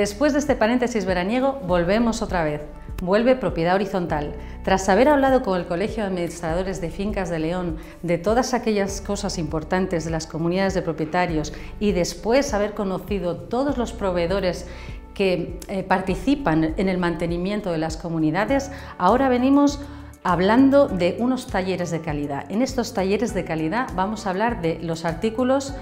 Después de este paréntesis veraniego, volvemos otra vez. Vuelve Propiedad Horizontal. Tras haber hablado con el Colegio de Administradores de Fincas de León de todas aquellas cosas importantes de las comunidades de propietarios y después haber conocido todos los proveedores que participan en el mantenimiento de las comunidades, ahora venimos hablando de unos talleres de calidad. En estos talleres de calidad vamos a hablar de los artículos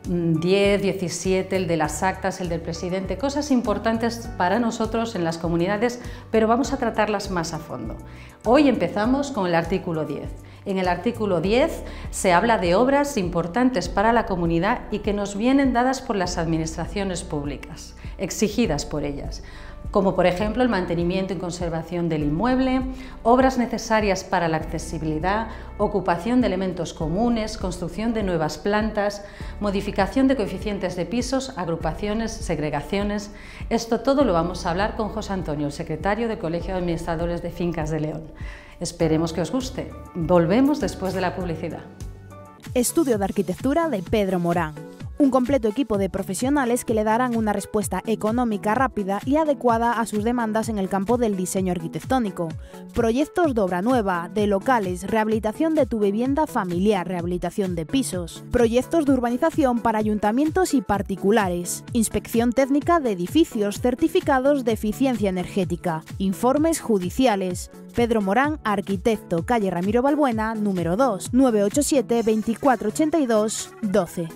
10, 17, el de las actas, el del presidente, cosas importantes para nosotros en las comunidades, pero vamos a tratarlas más a fondo. Hoy empezamos con el artículo 10. En el artículo 10 se habla de obras importantes para la comunidad y que nos vienen dadas por las administraciones públicas, exigidas por ellas, como por ejemplo el mantenimiento y conservación del inmueble, obras necesarias para la accesibilidad, ocupación de elementos comunes, construcción de nuevas plantas, modificación de coeficientes de pisos, agrupaciones, segregaciones. Esto todo lo vamos a hablar con José Antonio, el secretario del Colegio de Administradores de Fincas de León. Esperemos que os guste. Volvemos después de la publicidad. Estudio de Arquitectura de Pedro Morán. Un completo equipo de profesionales que le darán una respuesta económica rápida y adecuada a sus demandas en el campo del diseño arquitectónico. Proyectos de obra nueva, de locales, rehabilitación de tu vivienda familiar, rehabilitación de pisos. Proyectos de urbanización para ayuntamientos y particulares. Inspección técnica de edificios, certificados de eficiencia energética. Informes judiciales. Pedro Morán, arquitecto, calle Ramiro Balbuena, número 2, 987 2482 12.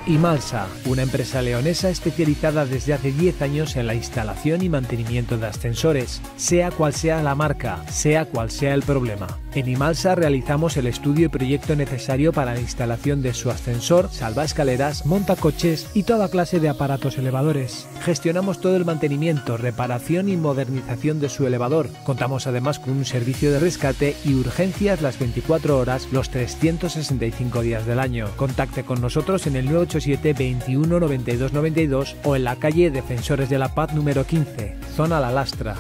Imalsa, una empresa leonesa especializada desde hace 10 años en la instalación y mantenimiento de ascensores, sea cual sea la marca, sea cual sea el problema. En Imalsa realizamos el estudio y proyecto necesario para la instalación de su ascensor, salvaescaleras, montacoches y toda clase de aparatos elevadores. Gestionamos todo el mantenimiento, reparación y modernización de su elevador. Contamos además con un servicio de rescate y urgencias las 24 horas, los 365 días del año. Contacte con nosotros en el 987 21 92 92 o en la calle Defensores de la Paz número 15, zona La Lastra.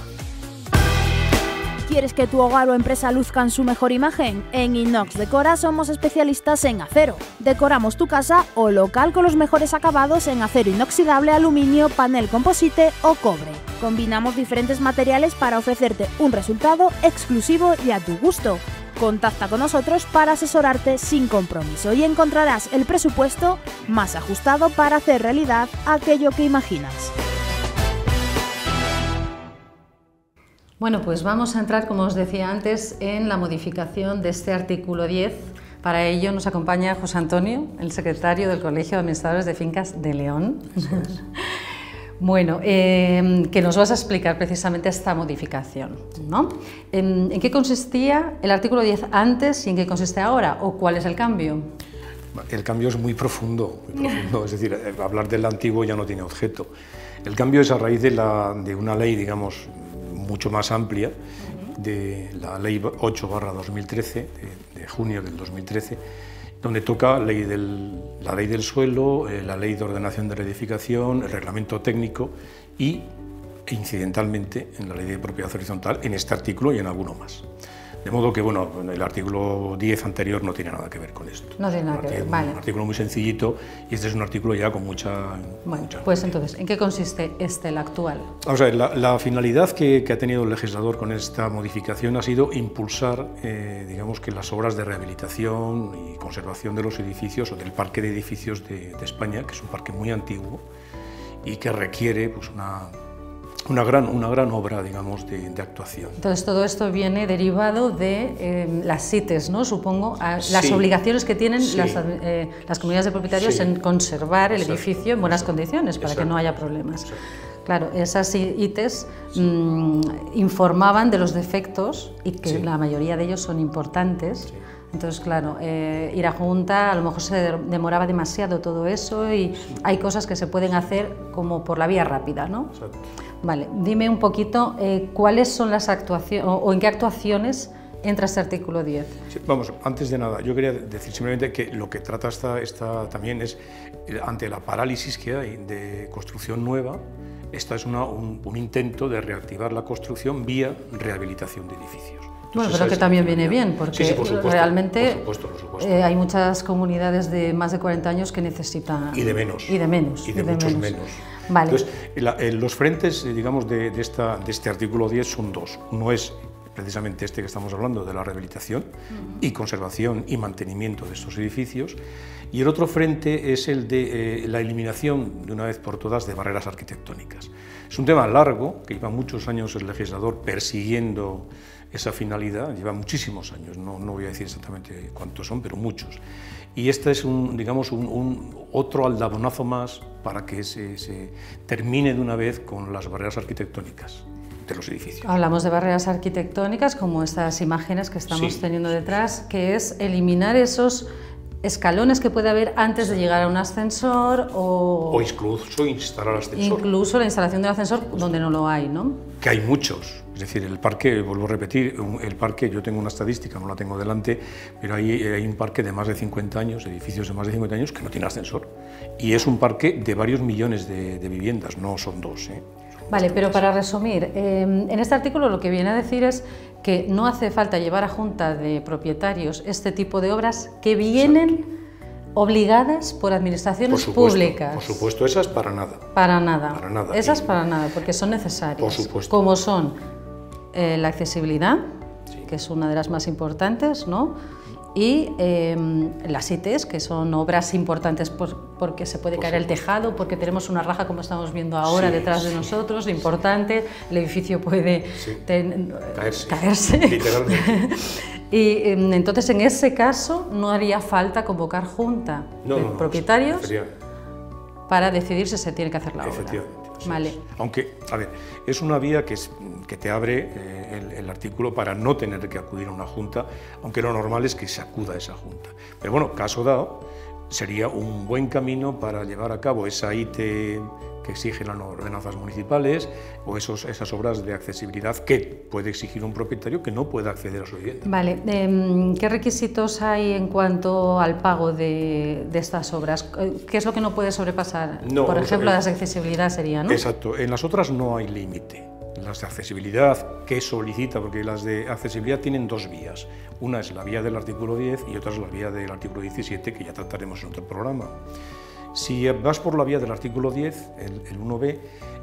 ¿Quieres que tu hogar o empresa luzcan su mejor imagen? En Inox Decora somos especialistas en acero. Decoramos tu casa o local con los mejores acabados en acero inoxidable, aluminio, panel composite o cobre. Combinamos diferentes materiales para ofrecerte un resultado exclusivo y a tu gusto. Contacta con nosotros para asesorarte sin compromiso y encontrarás el presupuesto más ajustado para hacer realidad aquello que imaginas. Bueno, pues vamos a entrar, como os decía antes, en la modificación de este artículo 10. Para ello nos acompaña José Antonio, el secretario del Colegio de Administradores de Fincas de León. Bueno, que nos vas a explicar precisamente esta modificación, ¿no? ¿En qué consistía el artículo 10 antes y en qué consiste ahora? ¿O cuál es el cambio? El cambio es muy profundo, es decir, hablar del antiguo ya no tiene objeto. El cambio es a raíz de una ley, digamos, mucho más amplia, de la Ley 8/2013, de junio del 2013, donde toca la ley del suelo, la Ley de Ordenación de la Edificación, el Reglamento Técnico e incidentalmente en la Ley de Propiedad Horizontal, en este artículo y en alguno más. De modo que, bueno, el artículo 10 anterior no tiene nada que ver con esto. No tiene nada que ver, vale. Un artículo muy sencillito y este es un artículo ya con mucha... Bueno, pues entonces, ¿en qué consiste el actual? Vamos a ver, la finalidad que ha tenido el legislador con esta modificación ha sido impulsar, digamos, que las obras de rehabilitación y conservación de los edificios o del parque de edificios de España, que es un parque muy antiguo y que requiere pues, una gran obra, digamos, de actuación. Entonces todo esto viene derivado de las CITES, ¿no? Supongo, las Sí. obligaciones que tienen Sí. las comunidades de propietarios Sí. en conservar el Exacto. edificio en buenas Exacto. condiciones para que Exacto. no haya problemas. Exacto. Claro, esas ITES informaban de los defectos y que Sí. la mayoría de ellos son importantes. Sí. Entonces, claro, ir a Junta, a lo mejor se demoraba demasiado todo eso y hay cosas que se pueden hacer como por la vía rápida, ¿no? Exacto. Vale, dime un poquito cuáles son las actuaciones o en qué actuaciones entra este artículo 10. Sí, vamos, antes de nada, yo quería decir simplemente que lo que trata esta también es, ante la parálisis que hay de construcción nueva, esta es un intento de reactivar la construcción vía rehabilitación de edificios. Bueno, pero que también viene bien, porque sí, por supuesto, realmente por supuesto. Hay muchas comunidades de más de 40 años que necesitan... Y de menos. Y de menos. Y de muchos menos. Vale. Entonces, los frentes, digamos, de este artículo 10 son dos. Uno es precisamente este que estamos hablando, de la rehabilitación y conservación y mantenimiento de estos edificios, y el otro frente es el de la eliminación, de una vez por todas, de barreras arquitectónicas. Es un tema largo, que lleva muchos años el legislador persiguiendo esa finalidad, lleva muchísimos años, no voy a decir exactamente cuántos son, pero muchos. Y este es otro aldabonazo más para que se termine de una vez con las barreras arquitectónicas de los edificios. Hablamos de barreras arquitectónicas, como estas imágenes que estamos teniendo detrás, que es eliminar esos escalones que puede haber antes de llegar a un ascensor o incluso instalar ascensor. Incluso la instalación del ascensor donde no lo hay, ¿no? Que hay muchos. Es decir, el parque, vuelvo a repetir, el parque, yo tengo una estadística, no la tengo delante, pero hay un parque de más de 50 años, edificios de más de 50 años, que no tiene ascensor. Y es un parque de varios millones de viviendas, no son dos. Vale, pero para resumir, en este artículo lo que viene a decir es que no hace falta llevar a junta de propietarios este tipo de obras que vienen obligadas por administraciones públicas. Por supuesto, esas para nada. Para nada. Para nada. Esas para nada, porque son necesarias. Por supuesto. Como son la accesibilidad, que es una de las más importantes, ¿no? Y las ITs, que son obras importantes porque se puede caer el tejado, porque tenemos una raja, como estamos viendo ahora, detrás de nosotros, importante, el edificio puede caerse. Literalmente. Y entonces, en ese caso, no haría falta convocar junta de propietarios para decidir si se tiene que hacer la obra. Efectivamente. Vale. Aunque, a ver, es una vía que te abre el artículo para no tener que acudir a una junta, aunque lo normal es que se acuda a esa junta. Pero bueno, caso dado, sería un buen camino para llevar a cabo esa IT que exigen las ordenanzas municipales o esas obras de accesibilidad que puede exigir un propietario que no pueda acceder a su vivienda. Vale, ¿qué requisitos hay en cuanto al pago de estas obras? ¿Qué es lo que no puede sobrepasar? Por ejemplo, las de accesibilidad sería, ¿no? Exacto, en las otras no hay límite. Las de accesibilidad, ¿qué solicita? Porque las de accesibilidad tienen dos vías. Una es la vía del artículo 10 y otra es la vía del artículo 17, que ya trataremos en otro programa. Si vas por la vía del artículo 10, el 1b,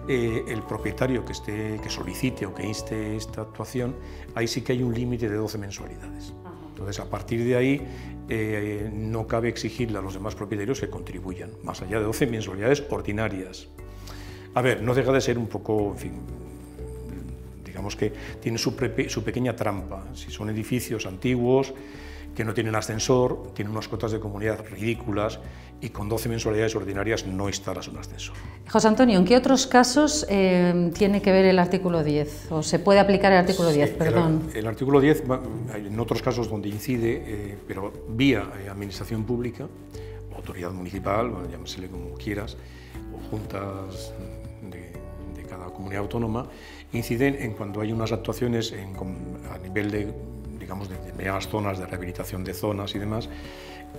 el propietario que solicite o que inste esta actuación, ahí sí que hay un límite de 12 mensualidades. Entonces, a partir de ahí, no cabe exigirle a los demás propietarios que contribuyan, más allá de 12 mensualidades ordinarias. A ver, no deja de ser un poco, en fin, digamos que tiene su pequeña trampa. Si son edificios antiguos, que no tienen ascensor, tienen unas cuotas de comunidad ridículas y con 12 mensualidades ordinarias no instalas un ascensor. José Antonio, ¿en qué otros casos tiene que ver el artículo 10? ¿O se puede aplicar el artículo 10? Perdón. El artículo 10, en otros casos donde incide, pero vía administración pública, autoridad municipal, bueno, llámesele como quieras, o juntas de cada comunidad autónoma, inciden en cuando hay unas actuaciones a nivel de, digamos, de determinadas zonas de rehabilitación de zonas y demás,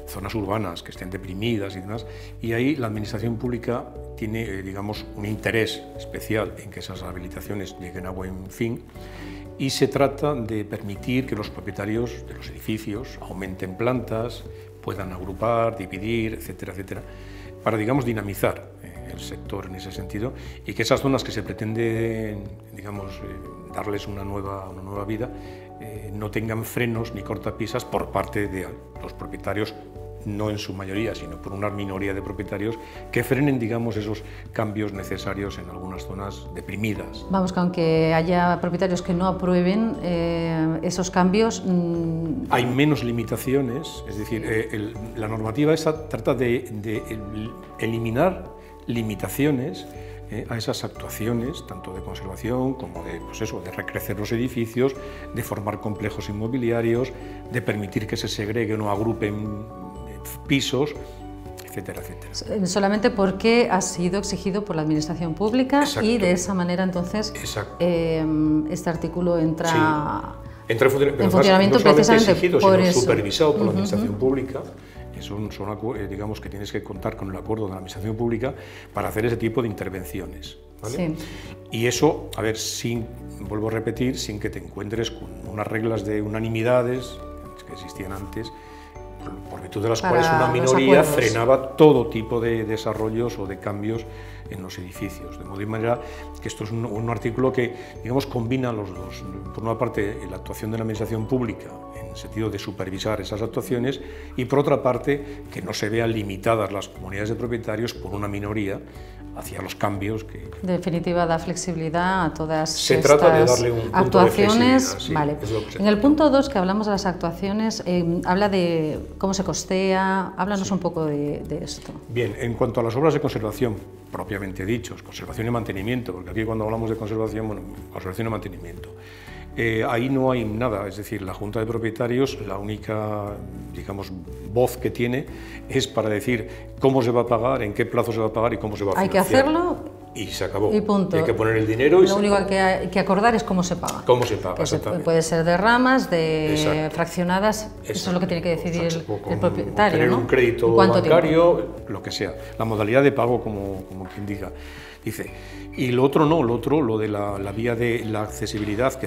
zonas urbanas que estén deprimidas y demás, y ahí la administración pública tiene, digamos, un interés especial en que esas rehabilitaciones lleguen a buen fin, y se trata de permitir que los propietarios de los edificios aumenten plantas, puedan agrupar, dividir, etcétera, etcétera, para, digamos, dinamizar el sector en ese sentido, y que esas zonas que se pretende, digamos, darles una nueva vida, no tengan frenos ni cortapisas por parte de los propietarios, no en su mayoría, sino por una minoría de propietarios que frenen, digamos, esos cambios necesarios en algunas zonas deprimidas. Vamos, que aunque haya propietarios que no aprueben esos cambios... Hay menos limitaciones, es decir, la normativa esa trata de eliminar limitaciones a esas actuaciones, tanto de conservación como de, pues eso, de recrecer los edificios, de formar complejos inmobiliarios, de permitir que se segreguen o agrupen pisos, etcétera, etcétera. Solamente porque ha sido exigido por la administración pública. Exacto. Y de esa manera entonces este artículo entra en funcionamiento, no precisamente exigido, por sino eso. Supervisado por la administración pública. Digamos que tienes que contar con el acuerdo de la administración pública para hacer ese tipo de intervenciones. ¿vale? Sí. Y eso, a ver, vuelvo a repetir, sin que te encuentres con unas reglas de unanimidades que existían antes, por virtud de las cuales una minoría frenaba todo tipo de desarrollos o de cambios en los edificios. De modo y manera que esto es un artículo que, digamos, combina los dos. Por una parte, la actuación de la administración pública en el sentido de supervisar esas actuaciones y, por otra parte, que no se vean limitadas las comunidades de propietarios por una minoría hacia los cambios que... En definitiva, da flexibilidad a todas se trata de darle un punto actuaciones. De sí, vale. En el punto 2, que hablamos de las actuaciones, habla de cómo se costea. Háblanos un poco de esto. Bien, en cuanto a las obras de conservación, propiamente dichos, conservación y mantenimiento, porque aquí cuando hablamos de conservación, bueno, conservación y mantenimiento, ahí no hay nada, es decir, la Junta de Propietarios, la única, digamos, voz que tiene es para decir cómo se va a pagar, en qué plazo se va a pagar y cómo se va a financiar. Hay que hacerlo y se acabó. Y punto. Y hay que poner el dinero y lo único que hay que acordar es cómo se paga. Cómo se paga, exactamente. Puede ser de ramas, de fraccionadas, Exacto. Eso es lo que tiene que decidir el propietario. Tener ¿no? un crédito bancario, lo que sea, la modalidad de pago como quien diga. Dice, y lo otro no, lo de la vía de la accesibilidad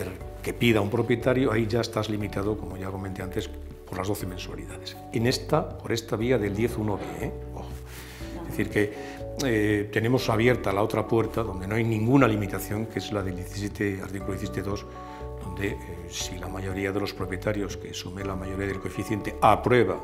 que pida un propietario, ahí ya estás limitado, como ya comenté antes, por las 12 mensualidades. Por esta vía del 10.1b, Ojo. Es decir, que tenemos abierta la otra puerta, donde no hay ninguna limitación, que es la del artículo 17.2, donde si la mayoría de los propietarios que sume la mayoría del coeficiente aprueba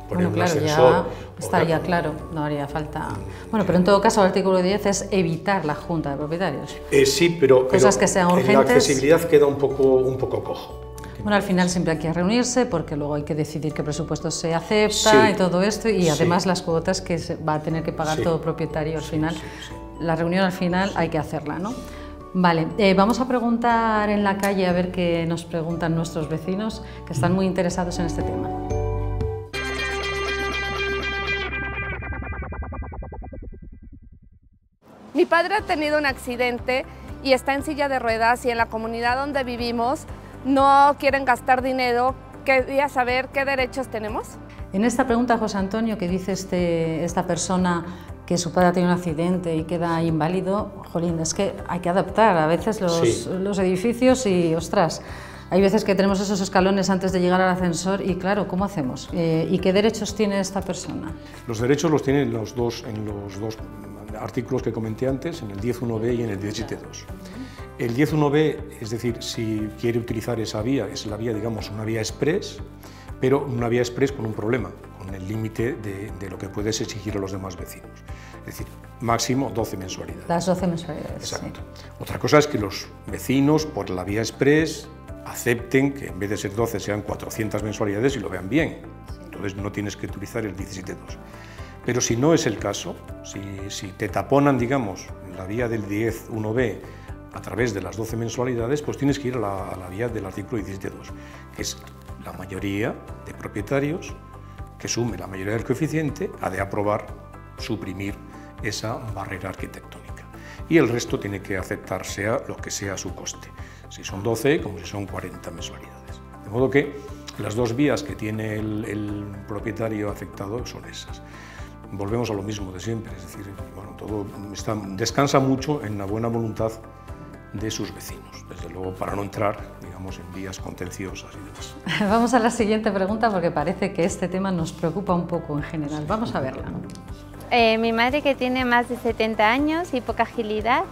poner un ascensor, ya estaría claro, no haría falta. Bueno, pero en todo caso el artículo 10 es evitar la Junta de Propietarios. Sí, pero cosas que sean urgentes. La accesibilidad queda un poco cojo. Bueno, al final siempre hay que reunirse porque luego hay que decidir qué presupuesto se acepta y todo esto, y además las cuotas que va a tener que pagar todo propietario al final. La reunión al final hay que hacerla, ¿no? Vale, vamos a preguntar en la calle a ver qué nos preguntan nuestros vecinos, que están muy interesados en este tema. Mi padre ha tenido un accidente y está en silla de ruedas, y en la comunidad donde vivimos no quieren gastar dinero. Quería saber qué derechos tenemos. En esta pregunta, José Antonio, que dice esta persona que su padre ha tenido un accidente y queda inválido, jolín, es que hay que adaptar a veces los edificios y, ostras, hay veces que tenemos esos escalones antes de llegar al ascensor y, claro, ¿cómo hacemos? ¿Y qué derechos tiene esta persona? Los derechos los tienen en los dos artículos que comenté antes, en el 10.1b y en el 17.2. El 10.1b, es decir, si quiere utilizar esa vía, es la vía, digamos, una vía express, pero una vía express con un problema, con el límite de lo que puedes exigir a los demás vecinos. Es decir, máximo 12 mensualidades. Las 12 mensualidades. Exacto. Sí. Otra cosa es que los vecinos, por la vía express, acepten que en vez de ser 12 sean 400 mensualidades y lo vean bien. Entonces no tienes que utilizar el 17.2. Pero si no es el caso, si te taponan, digamos, la vía del 10.1b a través de las 12 mensualidades, pues tienes que ir a la vía del artículo 17.2, que es la mayoría de propietarios que sume la mayoría del coeficiente, ha de aprobar suprimir esa barrera arquitectónica. Y el resto tiene que aceptar, sea lo que sea su coste, si son 12 como si son 40 mensualidades. De modo que las dos vías que tiene el propietario afectado son esas. Volvemos a lo mismo de siempre, es decir, bueno, todo descansa mucho en la buena voluntad de sus vecinos, desde luego, para no entrar, digamos, en vías contenciosas y demás. Vamos a la siguiente pregunta, porque parece que este tema nos preocupa un poco en general. Vamos a verla. Mi madre, que tiene más de 70 años y poca agilidad,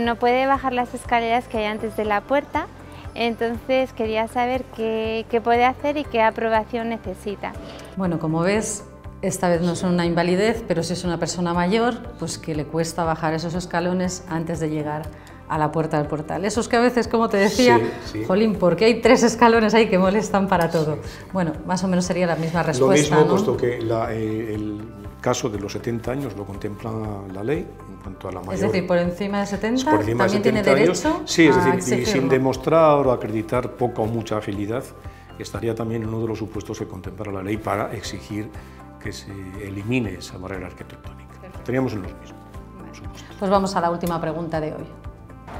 no puede bajar las escaleras que hay antes de la puerta, entonces quería saber qué puede hacer y qué aprobación necesita. Bueno, como ves, esta vez no es una invalidez, pero sí es una persona mayor, pues que le cuesta bajar esos escalones antes de llegar a la puerta del portal. Esos que a veces, como te decía, jolín, ¿por qué hay 3 escalones ahí que molestan para todo? Bueno, más o menos sería la misma respuesta, Lo mismo, ¿no? Puesto que el caso de los 70 años lo contempla la ley en cuanto a la mayor... Es decir, por encima de 70, por encima también de 70 tiene años, derecho sí, es a decir, exigirlo. sin demostrar o acreditar poca o mucha agilidad, estaría también en uno de los supuestos que contempla la ley para exigir que se elimine esa barrera arquitectónica. Teníamos en los mismos. Pues vamos a la última pregunta de hoy.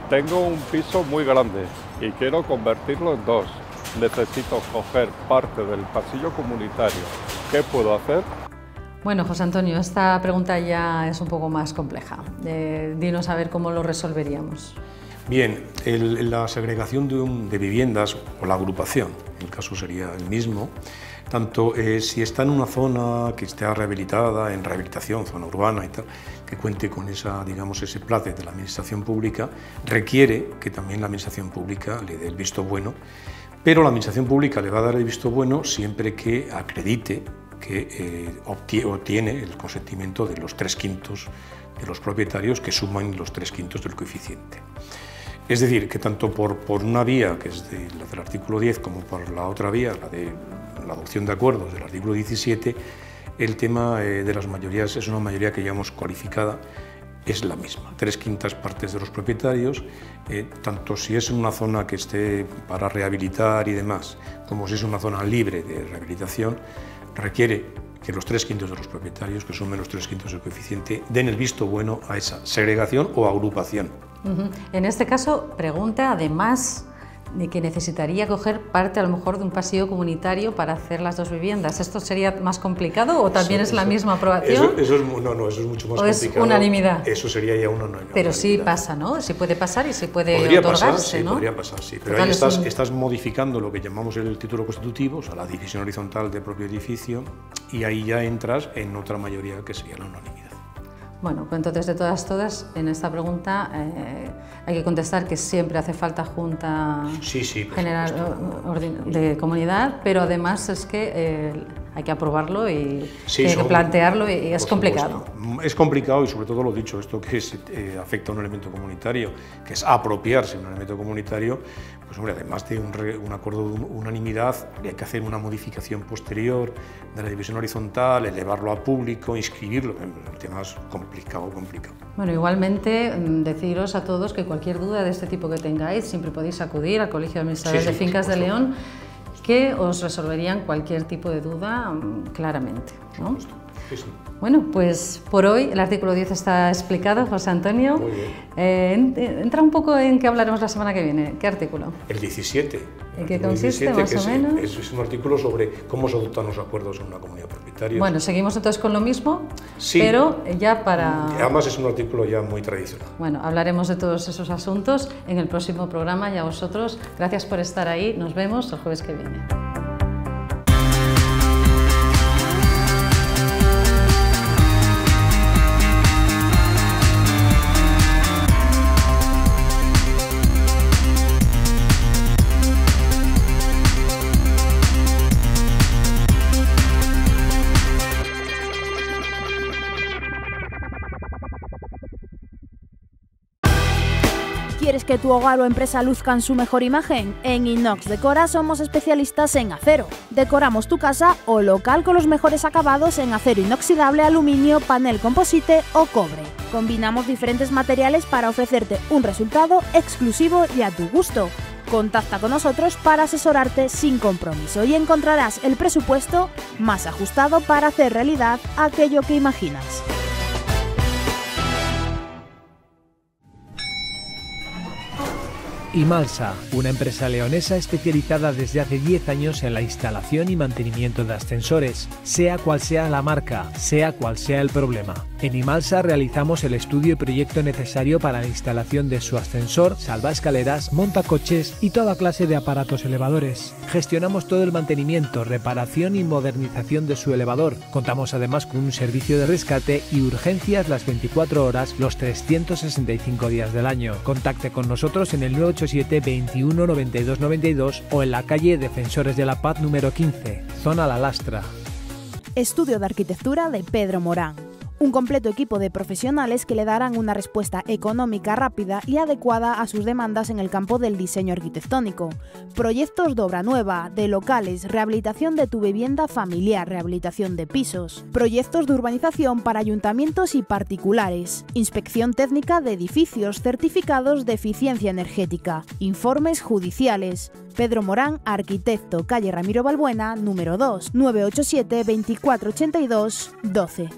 Tengo un piso muy grande y quiero convertirlo en 2. Necesito coger parte del pasillo comunitario. ¿Qué puedo hacer? Bueno, José Antonio, esta pregunta ya es un poco más compleja. Dinos a ver cómo lo resolveríamos. Bien, la segregación de viviendas o la agrupación, el caso sería el mismo, tanto si está en una zona que esté rehabilitada, en rehabilitación, zona urbana y tal, que cuente con ese place de la administración pública, requiere que también la administración pública le dé el visto bueno, pero la administración pública le va a dar el visto bueno siempre que acredite que obtiene el consentimiento de los 3/5 de los propietarios, que suman los 3/5 del coeficiente. Es decir, que tanto por una vía, que es la del artículo 10, como por la otra vía, la de la adopción de acuerdos del artículo 17, el tema de las mayorías es una mayoría que llamamos cualificada, es la misma, 3/5 partes de los propietarios, tanto si es en una zona que esté para rehabilitar y demás, como si es una zona libre de rehabilitación, requiere que los 3/5 de los propietarios, que son menos 3/5 del coeficiente, den el visto bueno a esa segregación o agrupación. En este caso, pregunta además de que necesitaría coger parte a lo mejor de un pasillo comunitario para hacer las dos viviendas. ¿Esto sería más complicado o también es la misma aprobación? Eso es mucho más complicado. ¿O es unanimidad? Eso sería ya una unanimidad. Pero sí pasa, ¿no? Sí puede pasar y sí puede otorgarse, pasar, ¿no? Podría pasar, sí. Pero ahí estás modificando lo que llamamos el título constitutivo, o sea, la división horizontal del propio edificio, y ahí ya entras en otra mayoría que sería la unanimidad. Bueno, pues entonces de todas, en esta pregunta hay que contestar que siempre hace falta Junta General de Comunidad, pero además es que hay que aprobarlo y hay que plantearlo y es complicado. Es complicado y sobre todo lo dicho, esto que afecta a un elemento comunitario, que es apropiarse de un elemento comunitario, pues hombre, además de un acuerdo de unanimidad, habría que hacer una modificación posterior de la división horizontal, elevarlo a público, inscribirlo, el tema es complicado. Bueno, igualmente deciros a todos que cualquier duda de este tipo que tengáis, siempre podéis acudir al Colegio de Administradores de Fincas de León, que os resolverían cualquier tipo de duda claramente, ¿no? Sí. Bueno, pues por hoy el artículo 10 está explicado, José Antonio. Muy bien. Entra un poco en qué hablaremos la semana que viene. ¿Qué artículo? El 17. ¿En qué consiste, más o menos? Es un artículo sobre cómo se adoptan los acuerdos en una comunidad propietaria. Bueno, seguimos entonces con lo mismo, sí, pero ya para... Además es un artículo ya muy tradicional. Bueno, hablaremos de todos esos asuntos en el próximo programa y a vosotros, gracias por estar ahí. Nos vemos el jueves que viene. ¿Quieres que tu hogar o empresa luzcan su mejor imagen? En Inox Decora somos especialistas en acero. Decoramos tu casa o local con los mejores acabados en acero inoxidable, aluminio, panel composite o cobre. Combinamos diferentes materiales para ofrecerte un resultado exclusivo y a tu gusto. Contacta con nosotros para asesorarte sin compromiso y encontrarás el presupuesto más ajustado para hacer realidad aquello que imaginas. Imalsa, una empresa leonesa especializada desde hace 10 años en la instalación y mantenimiento de ascensores, sea cual sea la marca, sea cual sea el problema. En Imalsa realizamos el estudio y proyecto necesario para la instalación de su ascensor, salvaescaleras, montacoches y toda clase de aparatos elevadores. Gestionamos todo el mantenimiento, reparación y modernización de su elevador. Contamos además con un servicio de rescate y urgencias las 24 horas, los 365 días del año. Contacte con nosotros en el 987 21 92 92 o en la calle Defensores de la Paz número 15, zona La Lastra. Estudio de Arquitectura de Pedro Morán. Un completo equipo de profesionales que le darán una respuesta económica, rápida y adecuada a sus demandas en el campo del diseño arquitectónico. Proyectos de obra nueva, de locales, rehabilitación de tu vivienda familiar, rehabilitación de pisos. Proyectos de urbanización para ayuntamientos y particulares. Inspección técnica de edificios, certificados de eficiencia energética. Informes judiciales. Pedro Morán, arquitecto, calle Ramiro Balbuena, número 2, 987 2482 12.